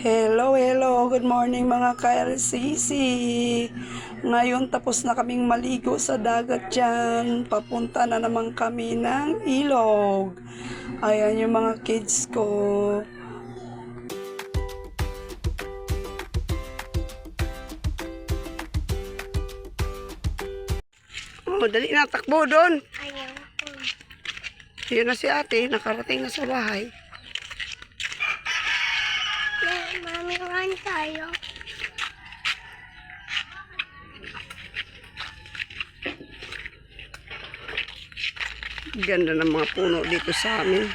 Hello, hello. Good morning mga ka-LCC. Ngayon tapos na kaming maligo sa dagat dyan. Papunta na naman kami ng ilog. Ayan yung mga kids ko. Oh, dali na, takbo doon. Ayaw ko. Yun na si ate, nakarating na sa bahay. Mami, run tayo. Ganda ng mga puno dito sa amin.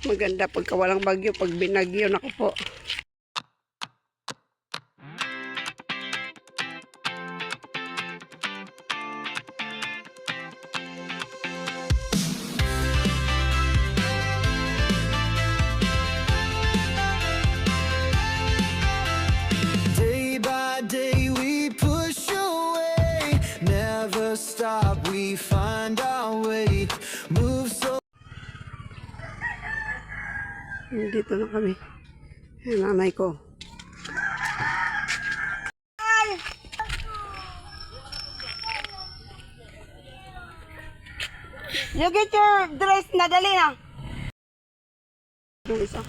Maganda pagka walang bagyo, pag binagyo, naku po. Day by day we push away, never stop, we find our way, move so. Dito na kami. Yung nanay ko. You get your dress na, dali na. Yung isa.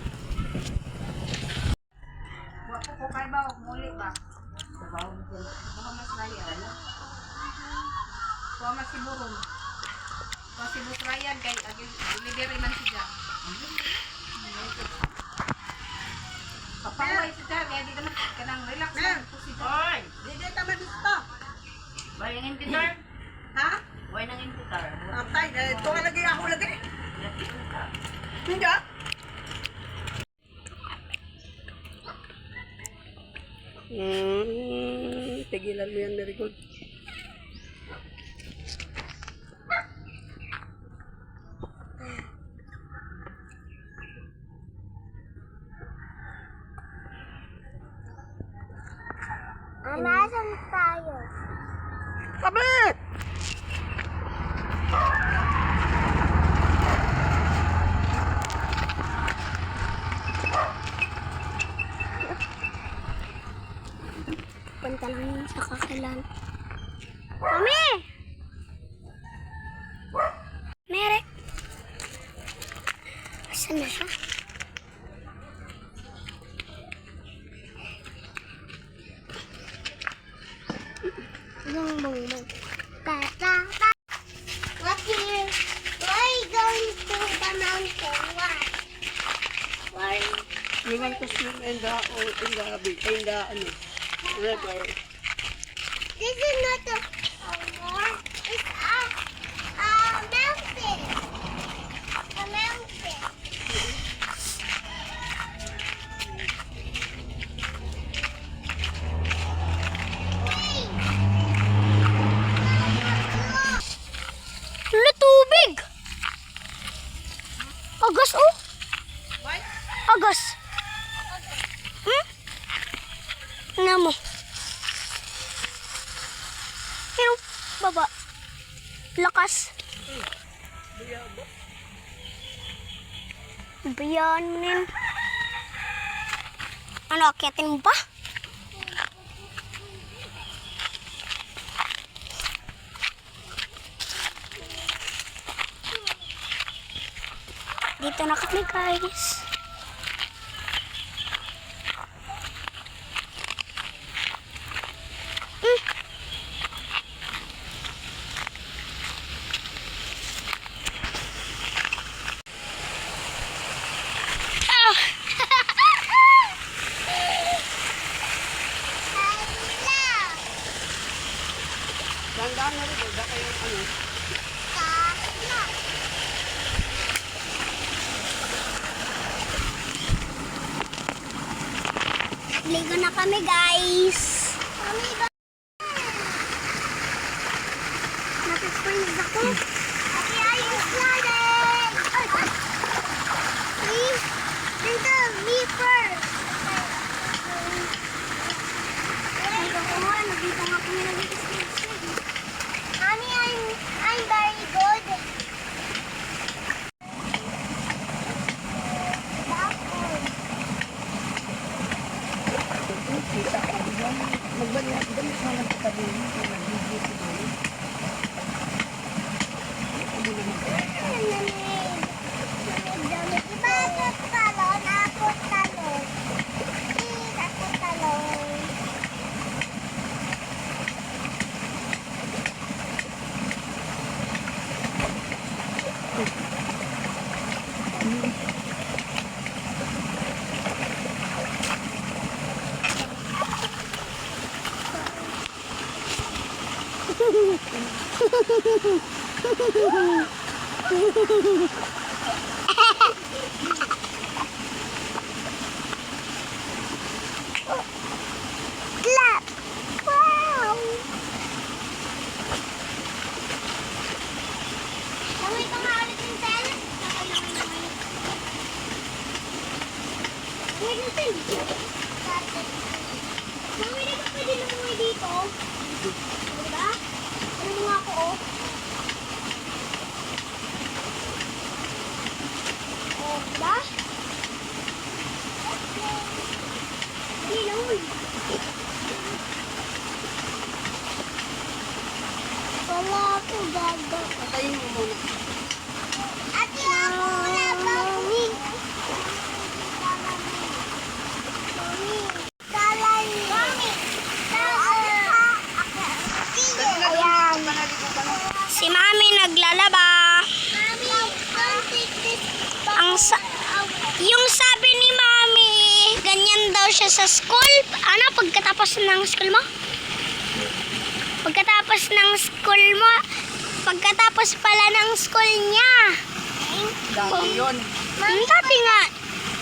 Wako ko kay ba muli ba? Sabaw mo. Baka mas raya ano? Ko mas siburon. Ko sibuk raya kay agi delivery man siya. Papaway siya kaya di naman kanang relax lang po siya. Oy, Dito taman dito. bayangin titar. Ha? Way nang titar. Atay, ito ka lagi ako lagi. Hindi. Tigilan mo yan, very good. Nasaan tayo? Sabit! Punta lang yun sa kakilan. Mami! Mere! Asan na siya? Bong, bong, bong. Ta, ta, ta. What here? Why going to the mountain? Why? Why? We want to swim in the ano, river. This is not a war. It's a mountain. A mountain. Wait. Wala tubig. Agas oh. Agas. Ano mo? Pero, baba. Lakas. Bayaan mo yan. Ano, akyatin mo pa? Dito na kami, guys. Dandaan na rin, wala kayong ano. Ligo na kami, guys. Napiprise ako. Ate, ayun sliding! Please, there's a reaper. Nandito nga kami nag-slide. Mommy, I'm very good. Iba ako talon, ako talon. Ako talon. Clap! Wow! Langoy ka nga ulit yung tel. Langoy yung tel. Langoy na ka pwede lumungoy dito. Diba? Ano mo nga ako, oh. Oh, diba? Hindi, langoy. Wala ako gaga. Patayin mo muna. Ate, ako wala mami. Mami. Mami. Ayan. Manaligo ka na. Si Mami naglalaba. Mami, yung sabi ni Mami, ganyan daw siya sa school. Ano, pagkatapos ng school mo? Pagkatapos pala ng school niya. Dami yun. Dati nga.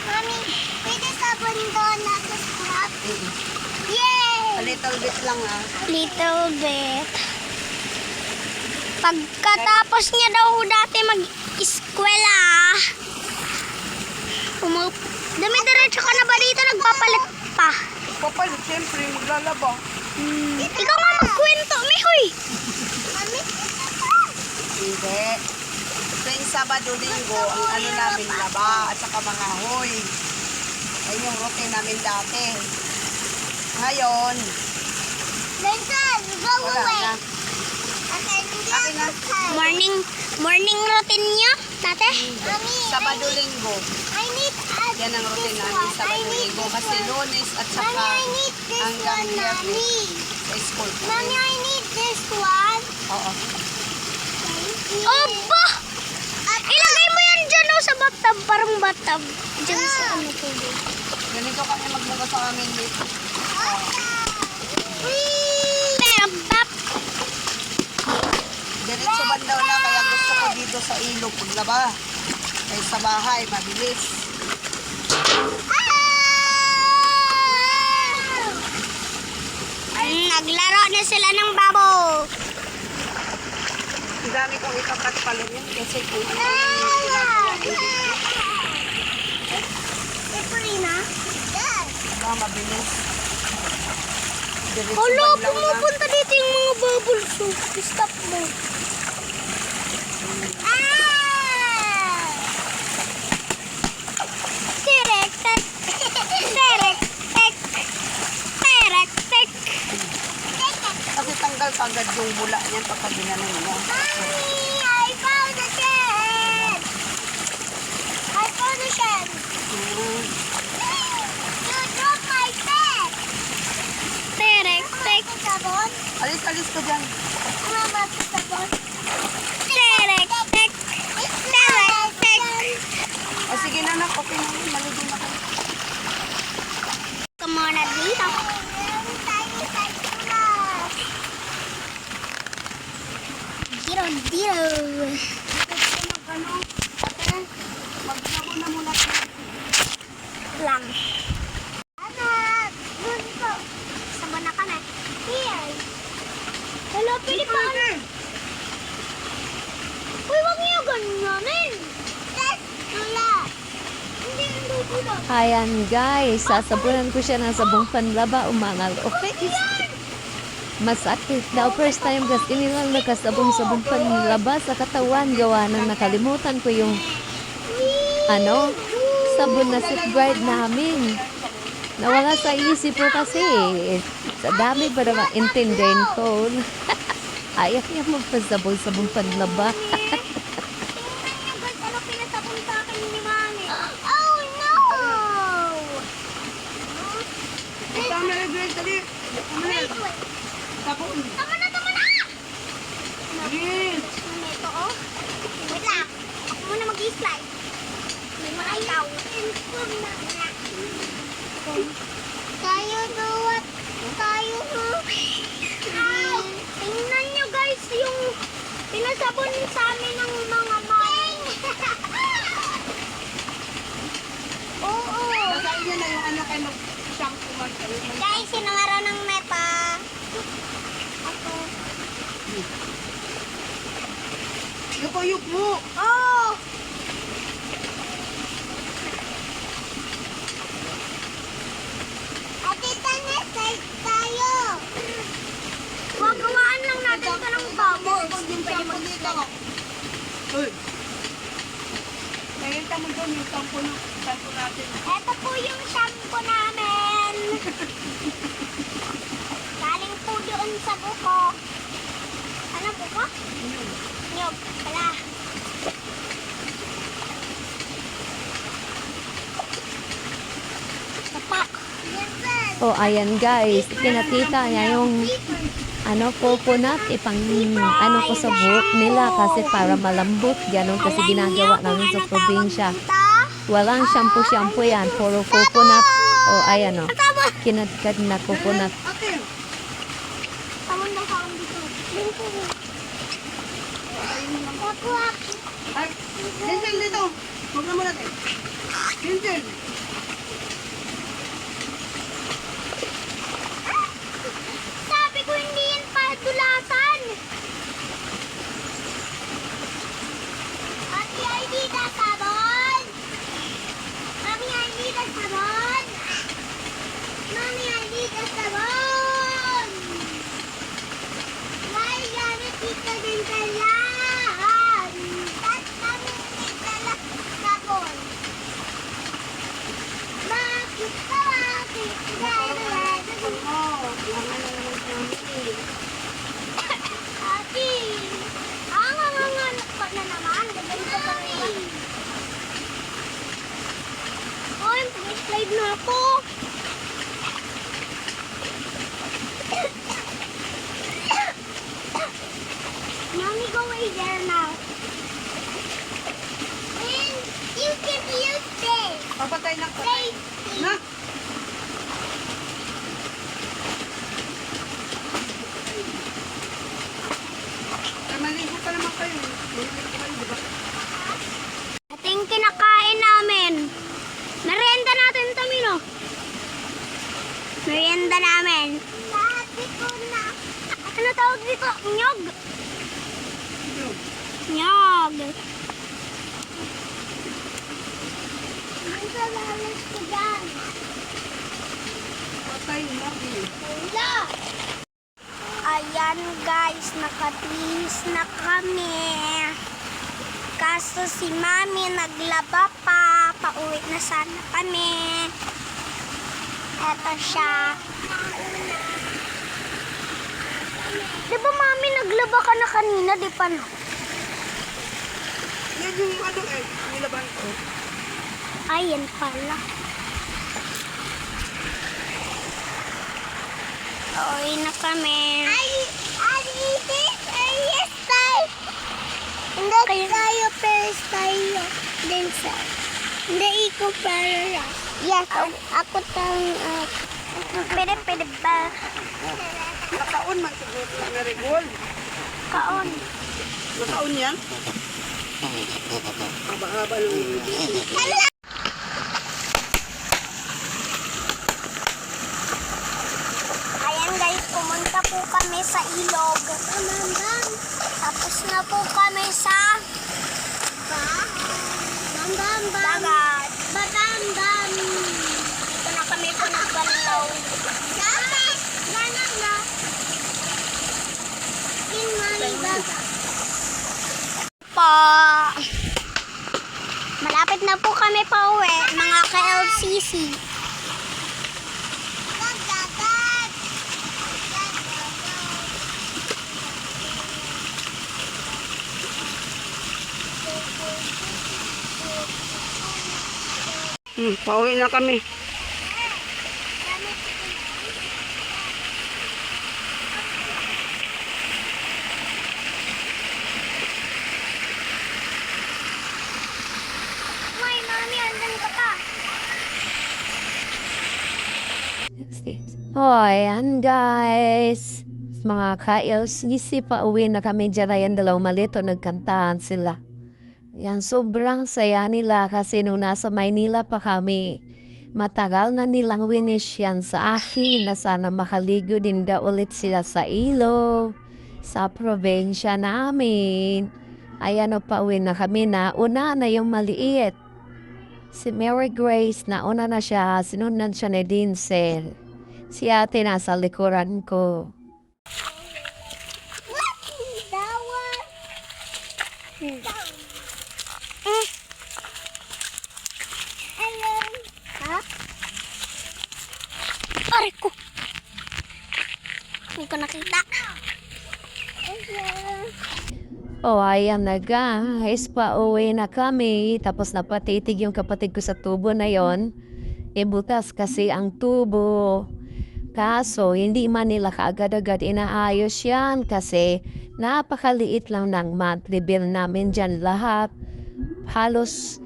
Mami, pwede sabon doon na to scrub? Yay! A little bit lang ah. Little bit. Pagkatapos niya daw dati mag-eskwela, dumi-diretso ka na ba dito? Nagpapalit pa. Papalit, siyempre, maglalaba. Ikaw nga magkwento, Mihoy. Hindi. Tuwing Sabado, Linggo, ang ano namin, laba at saka mga hoy. Ayun yung routine namin dati. Ngayon, Vincent, go wala na. Akin na. Morning routine niyo, tate? Sabado, Linggo. I need Yan ang routine namin, Sabado, Linggo. Kasi Lunes at saka hanggang Biyernes sa school. Mommy, I need this one. Oo. Opo! Ilagay mo yan dyan oh, sa bathtub. Parang bathtub. Dyan sa ano tubig. Ganito kami magmula sa amin dito. Pero bap. Diretso bandaw na, kaya gusto ko dito sa ilog paglaba. Kaya sa bahay, mabilis. Naglaro na sila ng babo. Ang dami kong ikakat pala yun kasi kung ano yung ginagawa ko dito. Epolina? Diba, mabilis. Diretso Hala, bandaw na. pumupunta dito yung mga bubbles. So, stop mo. Terek, tek. Terek, tek. Terek, tek. Kasi tanggal kagad yung bula niyan pagka ginanon mo. Mommy, I found a tent. I found a tent. Hmm. You dropped my tent. Terek, tek. Sabon? Alis ka dyan. Mama, sabon. Terek, tek. Terek, tek. O sige na nak, okay na yun. Maligo na kayo. Kumuna dito. Dito, dito. Magsabo na muna. Lang. Anak, dun po. Sama na kami. Here. Hello, pwede pa. Uy, wag niyo ganyanin. Yes, wala. Hindi, hindi, dito. Ayan guys, sasabunan ko siya ng sabong panlaba umangal. Okay, masakit daw. First time kasi nilang nakasabong-sabong panlaba sa katawan. Gawa nang nakalimutan ko yung sabon na safeguard namin. Nawala sa isip ko kasi. Sa dami ba naman intindihin ko? Ayaw niya magpasabong-sabong panlaba. Tingnan niyo guys, ano pinasabon sa akin ni Mami? Oh no! Tama na, Grace. Dali. Wait. Tapon. Tama na! Grace. Mami, ito oh. Wait lang. Ako muna mag-slide. May mga ikaw. Tayo duwat. Tayo ha. Tingnan nyo guys yung pinasabon sa amin ng mga mami. Oo. Basahin niya na yung ano kayo mag-shampoo man. Guys, sinamara ng meta. Ako. Yuko. Oh! Ate, slide tayo. Gagawaan lang natin ito ng bubbles. Yung pwede mag-slide. Uy. Nakita mo doon yung shampoo natin. Ito po yung shampoo namin. Galing po doon sa buko. Ano buko? Nyog. Pala. Tapak. O ayan guys, pinakita niya yung coconut ipang ko sa buhok nila kasi para malambot ganon kasi ginagawa namin sa probinsya. Walang shampoo yan, puro coconut. O ayan kinadkad na coconut. Ate. Tawon daw sa akin dito. Ay, Vincent dito. Huwag na muna tayo. Vincent. Sabi ko hindi yan padulasan. Ate, ay di na sabon. Mami, ay di na sabon. Mami, ay di na sabon. May gamit dito din talaan. At kami din tala sabon. Bakit ka bakit? Ate, anganganganak ka na naman. Ganito ka rin. Oy, mag-slide na ako. Mommy, go away there now. And you can use this. Papatay na ko. Safety. Na. Ay, maligo pa naman kayo. Maligo kayo, di ba? Ito yung kinakain namin. Merienda natin ito, Mino. Merienda namin. Sabi ko na. Ano tawag dito? Nyog? Nyog. Ano sa lalas ko dyan? Patay na. Wala. Ayan guys, nakabihis na kami. Kaso si Mami naglaba pa. Pauwi na sana kami. Eto siya. Di ba Mami naglaba ka na kanina? Di pa no? Yan yung nilaban ko. Ayan pala. Uwi na kami. Yes, tayo. Hindi tayo, pero tayo. Din sa. Hindi ikaw para. Yes, ako pwede ba? Nakaon man siguro na regol. Kaon. Nakaon yan? Haba-haba ng Ayan guys, pumunta po kami sa ilog. Tapos na po kami sa dagat. Dito na kami po nagbalaw. Malapit na po kami pa uwi, mga ka-LCC. Pauwi na kami. May mami, andun ka pa. Oh, ayan guys. Mga ka-LCC, pauwi na kami dyan. Ayan, dalawang malito, nagkantahan sila. Yan, sobrang saya nila kasi nung nasa Maynila pa kami, matagal na nilang winish yan sa akin na sana makaligo din daw ulit sila sa ilog, sa probinsya namin. Ayan o, pauwi na kami na. Una na yung maliit. Si Mary Grace, nauna na siya. Sinundan siya ni Dinsel. Si ate nasa likuran ko. What is that one? Hello. Ha? Aray ko. Hindi ko nakita. Hello. Oh, ayan na guys, pauwi na kami. Tapos napatitig yung kapatid ko sa tubo na yon. Butas kasi ang tubo. Kaso, hindi man nila kaagad-agad inaayos yan kasi napakaliit lang ng monthly bill namin dyan lahat. Halos,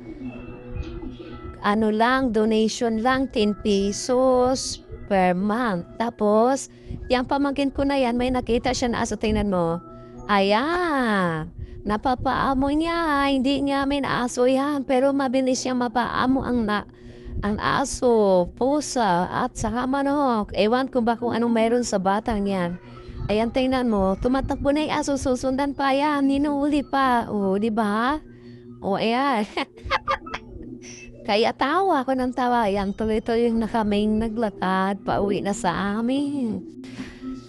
donation lang, 10 pesos per month. Tapos, yung pamangkin ko na yan, may nakita siya na aso, tingnan mo. Ayan, napapaamo niya, hindi niya may naaso yan, pero mabilis siya mapaamo ang aso, pusa, at saka manok. Ewan ko ba kung anong meron sa batang yan. Ayan, tingnan mo, tumatakbo na yung aso, susundan pa yan, ninuuli pa. O, di ba? O, ayan. Kaya tawa ako ng tawa. Ayan, tuloy-tuloy na kaming naglakad, pauwi na sa amin.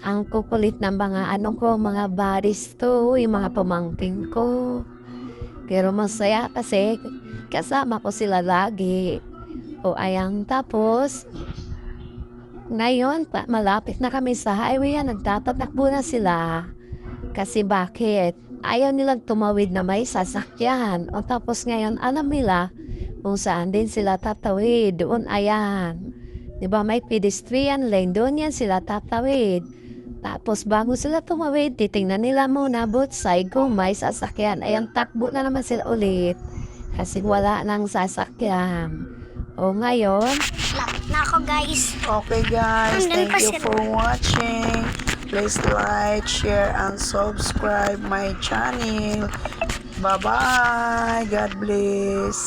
Ang kukulit ng mga mga buddies to, yung mga pamangkin ko. Pero masaya kasi kasama ko sila lagi. O ayan, tapos ngayon malapit na kami sa highway, nagtatatakbo na sila. Kasi bakit? Ayaw nilang tumawid na may sasakyan. O tapos ngayon, alam nila kung saan din sila tatawid. Doon, ayan. Diba may pedestrian lane, doon yan sila tatawid. Tapos bago sila tumawid, titingnan nila muna both side kung may sasakyan. Ayan, takbo na naman sila ulit. Kasi wala nang sasakyan. O ngayon, Na ako, guys. Okay guys, Andun thank pa you sila. for watching. Please like, share, and subscribe my channel. Bye-bye. God bless.